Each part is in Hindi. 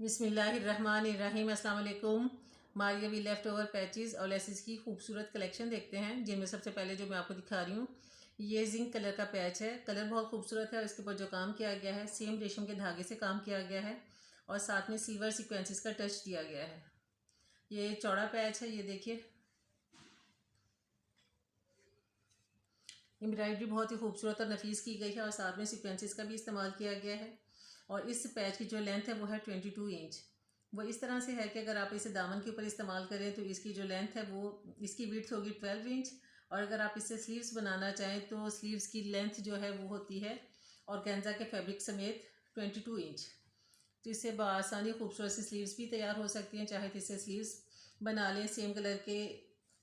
बिस्मिल्लाहिर्रहमानिर्रहीम। अस्सलाम वालेकुम। हमारी अभी लेफ़्ट ओवर पैचेस और लेसेस की खूबसूरत कलेक्शन देखते हैं, जिनमें सबसे पहले जो मैं आपको दिखा रही हूँ ये जिंक कलर का पैच है। कलर बहुत खूबसूरत है और इसके ऊपर जो काम किया गया है सेम रेशम के धागे से काम किया गया है और साथ में सिल्वर सीक्वेंसेस का टच दिया गया है। ये चौड़ा पैच है, ये देखिए। एम्ब्रॉयडरी बहुत ही खूबसूरत और नफीस की गई है और साथ में सीक्वेंसेस का भी इस्तेमाल किया गया है। और इस पैच की जो लेंथ है वो है 22 इंच। वो इस तरह से है कि अगर आप इसे दामन के ऊपर इस्तेमाल करें तो इसकी जो लेंथ है वो इसकी विड्थ होगी 12 इंच। और अगर आप इससे स्लीव्स बनाना चाहें तो स्लीव्स की लेंथ जो है वो होती है और गेंजा के फैब्रिक समेत 22 इंच। तो इससे बआसानी खूबसूरत सी स्लीव्स भी तैयार हो सकती हैं। चाहे तो इससे स्लीव्स बना लें सेम कलर के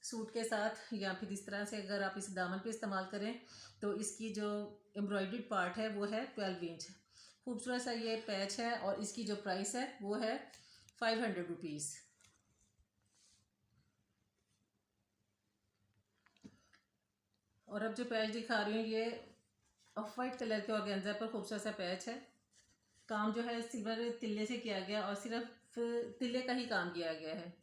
सूट के साथ, या फिर इस तरह से अगर आप इसे दामन पे इस्तेमाल करें तो इसकी जो एम्ब्रॉयडर्ड पार्ट है वो है 12 इंच। खूबसूरत सा ये पैच है और इसकी जो प्राइस है वो है 500 रुपीज़। और अब जो पैच दिखा रही हूँ ये ऑफ वाइट कलर के ऑर्गेन्जा पर खूबसूरत सा पैच है। काम जो है सिल्वर तिल्ले से किया गया और सिर्फ तिल्ले का ही काम किया गया है।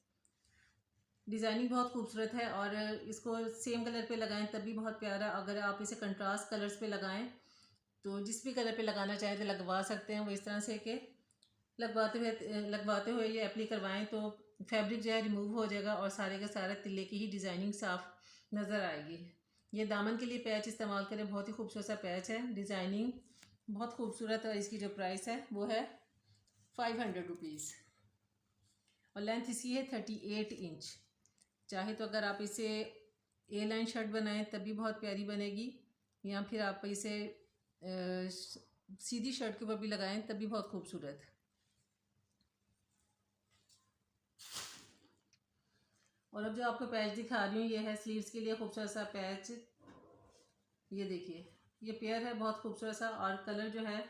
डिज़ाइनिंग बहुत खूबसूरत है और इसको सेम कलर पे लगाएं तब भी बहुत प्यारा। अगर आप इसे कंट्रास्ट कलर्स पे लगाएं तो जिस भी कलर पे लगाना चाहें तो लगवा सकते हैं। वो इस तरह से कि लगवाते हुए ये एप्ली करवाएं तो फैब्रिक जो है रिमूव हो जाएगा और सारे के सारे तिल्ले की ही डिज़ाइनिंग साफ नज़र आएगी। ये दामन के लिए पैच इस्तेमाल करें, बहुत ही खूबसूरत सा पैच है, डिज़ाइनिंग बहुत खूबसूरत है। और इसकी जो प्राइस है वो है 500 रुपीज़ और लेंथ इसकी है 38 इंच। चाहे तो अगर आप इसे ए लाइन शर्ट बनाएं तब भी बहुत प्यारी बनेगी, या फिर आप इसे सीधी शर्ट के ऊपर भी लगाएं तब भी बहुत खूबसूरत। और अब जो आपको पैच दिखा रही हूँ ये है स्लीव्स के लिए खूबसूरत सा पैच। ये देखिए, ये पेयर है बहुत खूबसूरत सा और कलर जो है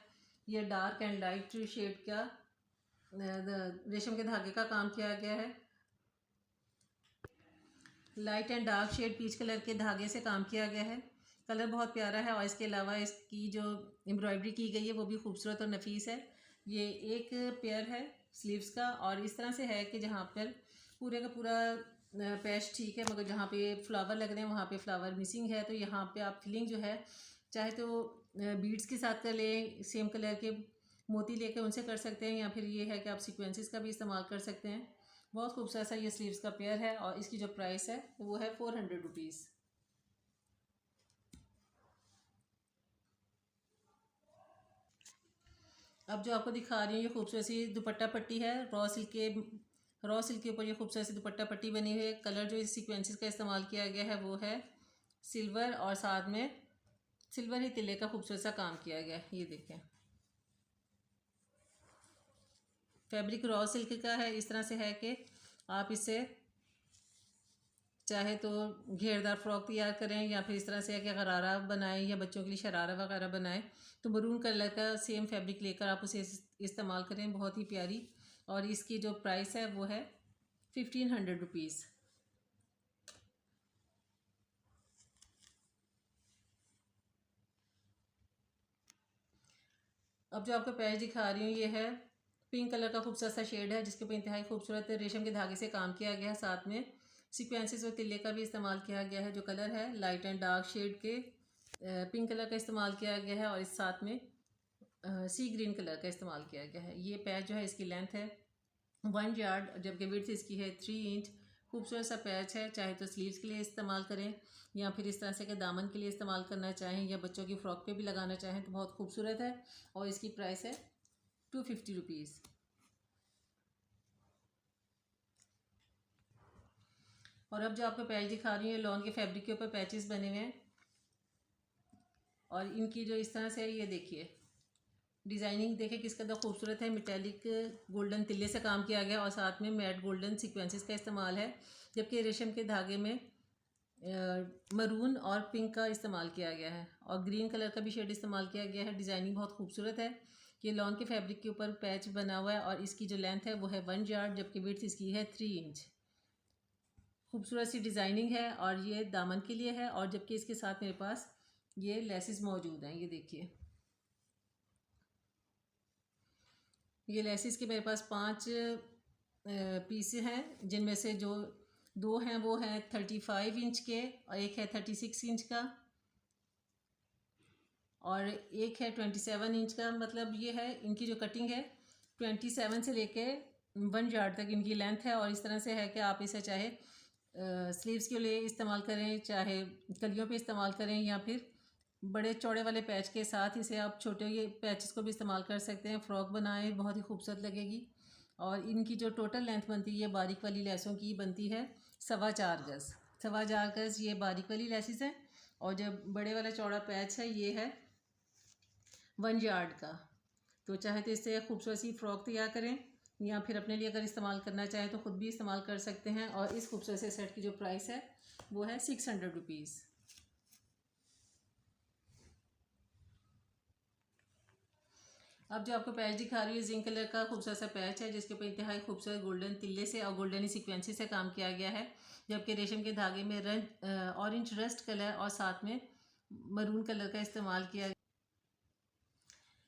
ये डार्क एंड लाइट शेड का रेशम के धागे का काम किया गया है। Light and dark shade peach colour के धागे से काम किया गया है। कलर बहुत प्यारा है और इसके अलावा इसकी जो एम्ब्रॉयडरी की गई है वो भी खूबसूरत और नफीस है। ये एक पेयर है स्लीव्स का और इस तरह से है कि जहाँ पर पूरे का पूरा पैच ठीक है, मगर जहाँ पे फ्लावर लग रहे हैं वहाँ पे फ्लावर मिसिंग है। तो यहाँ पे आप फिलिंग जो है चाहे तो बीड्स के साथ कर लें, सेम कलर के मोती लेकर उनसे कर सकते हैं, या फिर ये है कि आप सीक्वेंसेस का भी इस्तेमाल कर सकते हैं। बहुत खूबसूरत सा ये स्लीव्स का पेयर है और इसकी जो प्राइस है वो है 400 रुपीज़। अब जो आपको दिखा रही हूँ ये खूबसूरत सी दुपट्टा पट्टी है। रॉ सिल्क के ऊपर ये खूबसूरत सी दुपट्टा पट्टी बनी हुई है। कलर जो इस सीक्वेंसेस का इस्तेमाल किया गया है वो है सिल्वर और साथ में सिल्वर ही तिल्ले का खूबसूरत सा काम किया गया है। ये देखें, फैब्रिक रॉ सिल्क का है। इस तरह से है कि आप इससे चाहे तो घेरदार फ्रॉक तैयार करें, या फिर इस तरह से है कि गरारा बनाएं या बच्चों के लिए शरारा वगैरह बनाएं तो मरून कलर का सेम फैब्रिक लेकर आप उसे इस्तेमाल करें, बहुत ही प्यारी। और इसकी जो प्राइस है वो है 1500 रुपीज़। अब जो आपको पैच दिखा रही हूँ ये है पिंक कलर का खूबसूरत सा शेड है, जिसके ऊपर इंतहाई खूबसूरत रेशम के धागे से काम किया गया है। साथ में सीक्वेंसेस और तिल्ले का भी इस्तेमाल किया गया है। जो कलर है लाइट एंड डार्क शेड के पिंक कलर का इस्तेमाल किया गया है और इस साथ में सी ग्रीन कलर का इस्तेमाल किया गया है। ये पैच जो है इसकी लेंथ है 1 यार्ड, जबकि विड्थ इसकी है 3 इंच। खूबसूरत सा पैच है, चाहे तो स्लीव्स के लिए इस्तेमाल करें या फिर इस तरह से कि दामन के लिए इस्तेमाल करना चाहें या बच्चों की फ़्रॉक पे भी लगाना चाहें तो बहुत खूबसूरत है। और इसकी प्राइस है 250 रुपीज़। और अब जो आपको पैच दिखा रही हूँ ये लॉन के फैब्रिक के ऊपर पैचेस बने हुए हैं और इनकी जो इस तरह से ये देखिए डिज़ाइनिंग देखें किस कदर खूबसूरत है। मेटेलिक गोल्डन तिल्ले से काम किया गया और साथ में मैट गोल्डन सीक्वेंसेस का इस्तेमाल है, जबकि रेशम के धागे में मरून और पिंक का इस्तेमाल किया गया है और ग्रीन कलर का भी शेड इस्तेमाल किया गया है। डिज़ाइनिंग बहुत खूबसूरत है। ये लॉन के फैब्रिक के ऊपर पैच बना हुआ है और इसकी जो लेंथ है वो है 1 यार्ड, जबकि विड्थ इसकी है 3 इंच। खूबसूरत सी डिज़ाइनिंग है और ये दामन के लिए है। और जबकि इसके साथ मेरे पास ये लेसेस मौजूद हैं, ये देखिए। ये लेसिस के मेरे पास 5 पीस हैं, जिनमें से जो 2 हैं वो हैं 35 इंच के और एक है 36 इंच का और एक है 27 इंच का। मतलब ये है इनकी जो कटिंग है 27 से लेके 1 यार्ड तक इनकी लेंथ है। और इस तरह से है कि आप इसे चाहे स्लीव्स के लिए इस्तेमाल करें, चाहे कलियों पे इस्तेमाल करें, या फिर बड़े चौड़े वाले पैच के साथ इसे आप छोटे ये पैचेस को भी इस्तेमाल कर सकते हैं। फ़्रॉक बनाएं, बहुत ही खूबसूरत लगेगी। और इनकी जो टोटल लेंथ बनती है बारीक वाली लेसों की बनती है 4.25 गज़। 4.25 गज़ ये बारीक वाली लेसिस हैं और जब बड़े वाला चौड़ा पैच है ये है 1 यार्ड का। तो चाहे तो इससे खूबसूरत सी फ़्रॉक तैयार करें, या फिर अपने लिए अगर इस्तेमाल करना चाहें तो ख़ुद भी इस्तेमाल कर सकते हैं। और इस खूबसूरत से सेट की जो प्राइस है वो है 600 रुपीज़। अब जो आपको पैच दिखा रही है जिंक कलर का खूबसूरत सा पैच है, जिसके ऊपर इंतहाई खूबसूरत गोल्डन तिल्ले से और गोल्डन सीक्वेंसी से काम किया गया है। जबकि रेशम के धागे में ऑरेंज रस्ट कलर और साथ में मरून कलर का इस्तेमाल किया।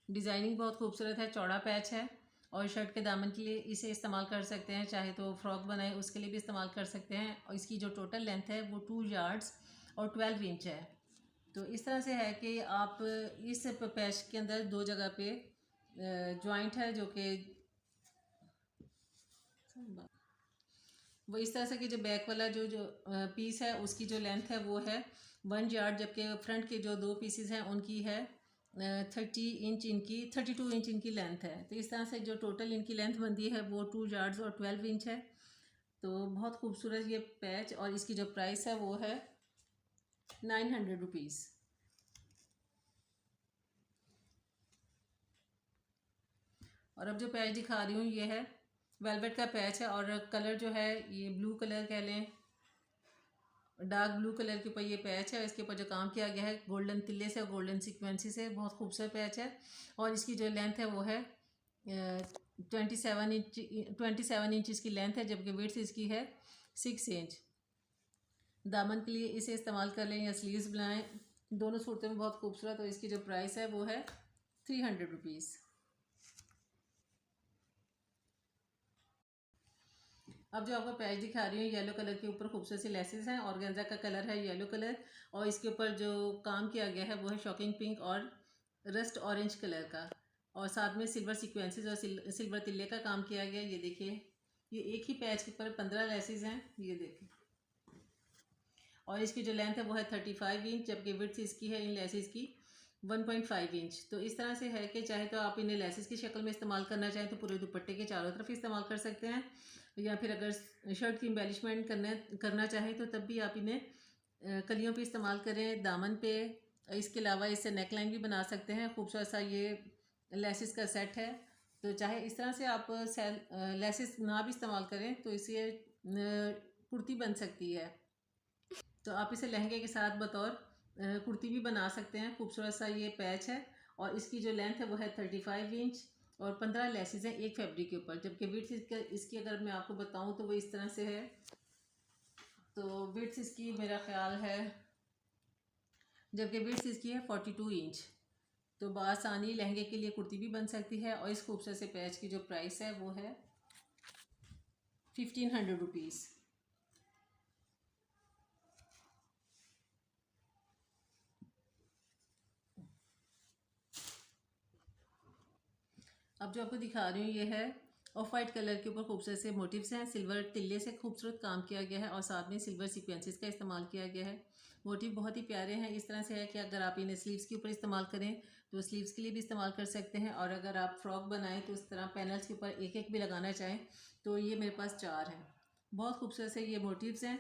डिज़ाइनिंग बहुत खूबसूरत है, चौड़ा पैच है और शर्ट के दामन के लिए इसे इस्तेमाल कर सकते हैं, चाहे तो फ्रॉक बनाए उसके लिए भी इस्तेमाल कर सकते हैं। और इसकी जो टोटल लेंथ है वो 2 यार्ड्स और 12 इंच है। तो इस तरह से है कि आप इस पैच के अंदर 2 जगह पे जॉइंट है, जो कि वो इस तरह से कि जो बैक वाला जो पीस है उसकी जो लेंथ है वो है 1 यार्ड, जबकि फ्रंट के जो 2 पीसेस हैं उनकी है 32 इंच इनकी लेंथ है। तो इस तरह से जो टोटल इनकी लेंथ बनती है वो 2 यार्ड्स और 12 इंच है। तो बहुत खूबसूरत ये पैच, और इसकी जो प्राइस है वो है 900 रुपीज़। और अब जो पैच दिखा रही हूँ ये है वेलवेट का पैच है, और कलर जो है ये ब्लू कलर कह लें, डार्क ब्लू कलर के ऊपर ये पैच है। इसके ऊपर जो काम किया गया है गोल्डन तिल्ले से और गोल्डन सीक्वेंसी से, बहुत खूबसूरत पैच है। और इसकी जो लेंथ है वो है 27 इंच इसकी लेंथ है, जबकि विड्थ इसकी है 6 इंच। दामन के लिए इसे इस्तेमाल कर लें या स्लीव्स बनाएं, दोनों सूरतों में बहुत खूबसूरत। और इसकी जो प्राइस है वो है 300 रुपीज़। अब जो आपको पैच दिखा रही हूँ येलो कलर के ऊपर खूबसूरत सी लेसेस हैं, ऑर्गेन्जा का कलर है येलो कलर, और इसके ऊपर जो काम किया गया है वो है शॉकिंग पिंक और रस्ट ऑरेंज कलर का, और साथ में सिल्वर सीक्वेंसेस और सिल्वर तिल्ले का काम किया गया। ये देखिए, ये एक ही पैच के ऊपर 15 लेसेस हैं, ये देखिए। और इसकी जो लेंथ है वो है 35 इंच, जबकि विड्थ इसकी है इन लेसेस की 1.5 इंच। तो इस तरह से है कि चाहे तो आप इन्हें लेसेस की शक्ल में इस्तेमाल करना चाहें तो पूरे दुपट्टे के चारों तरफ इस्तेमाल कर सकते हैं, या फिर अगर शर्ट की एम्बेलिशमेंट करना चाहें तो तब भी आप इन्हें कलियों पे इस्तेमाल करें, दामन पे। इसके अलावा इससे नेक लाइन भी बना सकते हैं। खूबसूरत सा ये लेसेस का सेट है। तो चाहे इस तरह से आप लेसेस ना भी इस्तेमाल करें तो इससे कुर्ती बन सकती है। तो आप इसे लहंगे के साथ बतौर कुर्ती भी बना सकते हैं। खूबसूरत सा ये पैच है, और इसकी जो लेंथ है वो है 35 इंच और 15 लेसेस हैं एक फैब्रिक के ऊपर। जबकि विड्थ इसकी अगर मैं आपको बताऊं तो वो इस तरह से है। तो विड्थ इसकी मेरा ख्याल है, जबकि विड्थ इसकी है 42 इंच। तो बासानी लहंगे के लिए कुर्ती भी बन सकती है। और इस खूबसूरत से पैच की जो प्राइस है वो है 1500 रुपीज़। अब जो आपको दिखा रही हूँ ये है ऑफ वाइट कलर के ऊपर खूबसूरत से मोटिव्स हैं, सिल्वर तिल्ले से खूबसूरत काम किया गया है और साथ में सिल्वर सीक्वेंसेस का इस्तेमाल किया गया है। मोटिव बहुत ही प्यारे हैं। इस तरह से है कि अगर आप इन्हें स्लीव्स के ऊपर इस्तेमाल करें तो स्लीव्स के लिए भी इस्तेमाल कर सकते हैं, और अगर आप फ्रॉक बनाएं तो इस तरह पैनल्स के ऊपर एक एक भी लगाना चाहें तो ये मेरे पास 4 हैं। बहुत खूबसूरत से ये मोटिव्स हैं,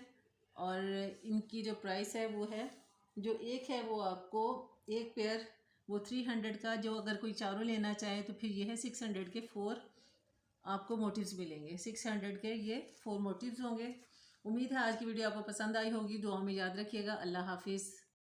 और इनकी जो प्राइस है वो है, जो एक है वो आपको एक पेयर वो 300 का, जो अगर कोई चारों लेना चाहे तो फिर ये है 600 के 4 आपको मोटिव्स मिलेंगे। 600 के ये 4 मोटिव्स होंगे। उम्मीद है आज की वीडियो आपको पसंद आई होगी। दुआ में याद रखिएगा। अल्लाह हाफिज़।